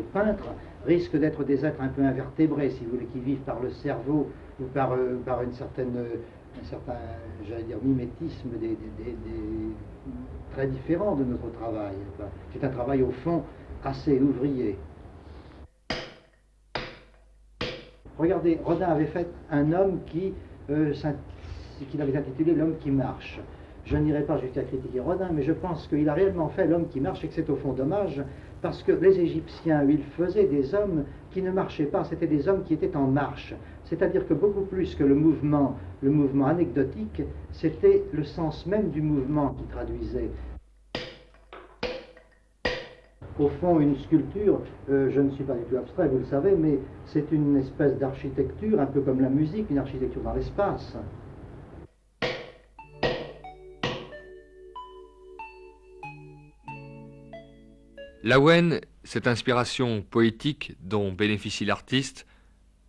Les peintres risquent d'être des êtres un peu invertébrés, si vous voulez, qui vivent par le cerveau ou par un certain, j'allais dire, mimétisme très différent de notre travail. Enfin, c'est un travail, au fond, assez ouvrier. Regardez, Rodin avait fait un homme qu'il avait intitulé L'homme qui marche. Je n'irai pas jusqu'à critiquer Rodin, mais je pense qu'il a réellement fait l'homme qui marche et que c'est au fond dommage, parce que les Égyptiens, ils faisaient des hommes qui ne marchaient pas, c'était des hommes qui étaient en marche. C'est-à-dire que beaucoup plus que le mouvement anecdotique, c'était le sens même du mouvement qui traduisait. Au fond, une sculpture, je ne suis pas du tout abstrait, vous le savez, mais c'est une espèce d'architecture, un peu comme la musique, une architecture dans l'espace. Laouen, cette inspiration poétique dont bénéficie l'artiste,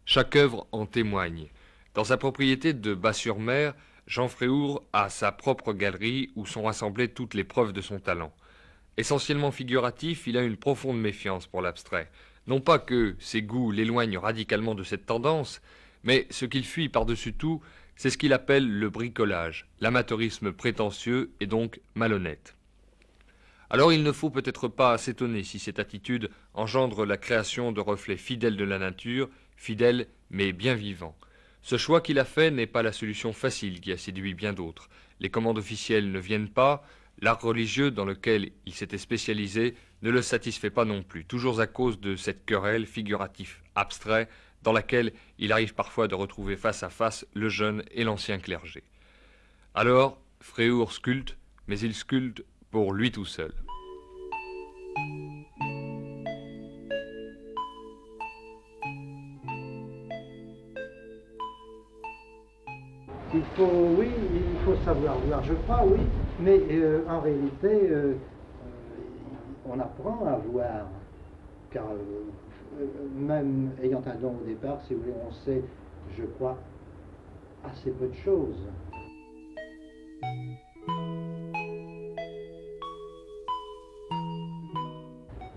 chaque œuvre en témoigne. Dans sa propriété de Bas-sur-Mer, Jean Fréhour a sa propre galerie où sont rassemblées toutes les preuves de son talent. Essentiellement figuratif, il a une profonde méfiance pour l'abstrait. Non pas que ses goûts l'éloignent radicalement de cette tendance, mais ce qu'il fuit par-dessus tout, c'est ce qu'il appelle le bricolage, l'amateurisme prétentieux et donc malhonnête. Alors il ne faut peut-être pas s'étonner si cette attitude engendre la création de reflets fidèles de la nature, fidèles mais bien vivants. Ce choix qu'il a fait n'est pas la solution facile qui a séduit bien d'autres. Les commandes officielles ne viennent pas, l'art religieux dans lequel il s'était spécialisé ne le satisfait pas non plus, toujours à cause de cette querelle figuratif-abstrait dans laquelle il arrive parfois de retrouver face à face le jeune et l'ancien clergé. Alors, Fréhour sculpte, mais il sculpte pour lui tout seul. Il faut savoir voir, je crois, oui, mais en réalité, on apprend à voir, car même ayant un don au départ, si vous voulez, on sait, je crois, assez peu de choses.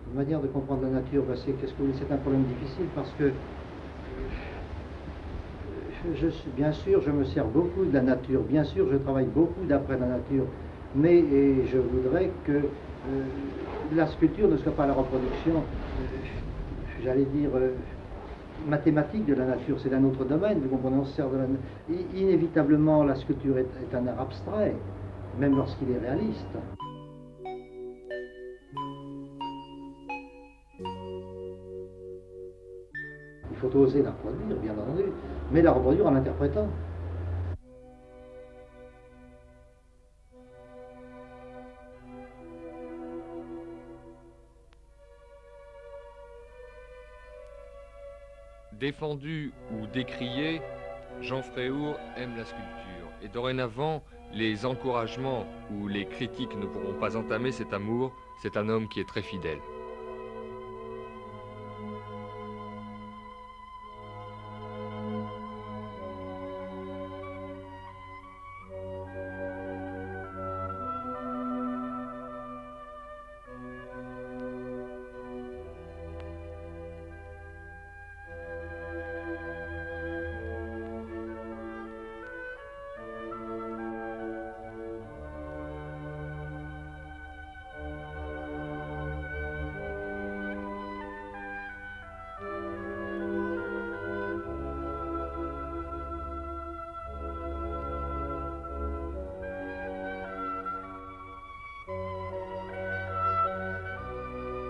Une manière de comprendre la nature, ben, c'est un problème difficile parce que bien sûr, je me sers beaucoup de la nature, bien sûr, je travaille beaucoup d'après la nature, mais je voudrais que la sculpture ne soit pas la reproduction, j'allais dire, mathématique de la nature, c'est un autre domaine, vous comprenez, on se sert de la nature. Inévitablement, la sculpture est un art abstrait, même lorsqu'il est réaliste. Il faut oser la reproduire, bien entendu, mais la reproduire en l'interprétant. Défendu ou décrié, Jean Fréhour aime la sculpture. Et dorénavant, les encouragements ou les critiques ne pourront pas entamer cet amour. C'est un homme qui est très fidèle.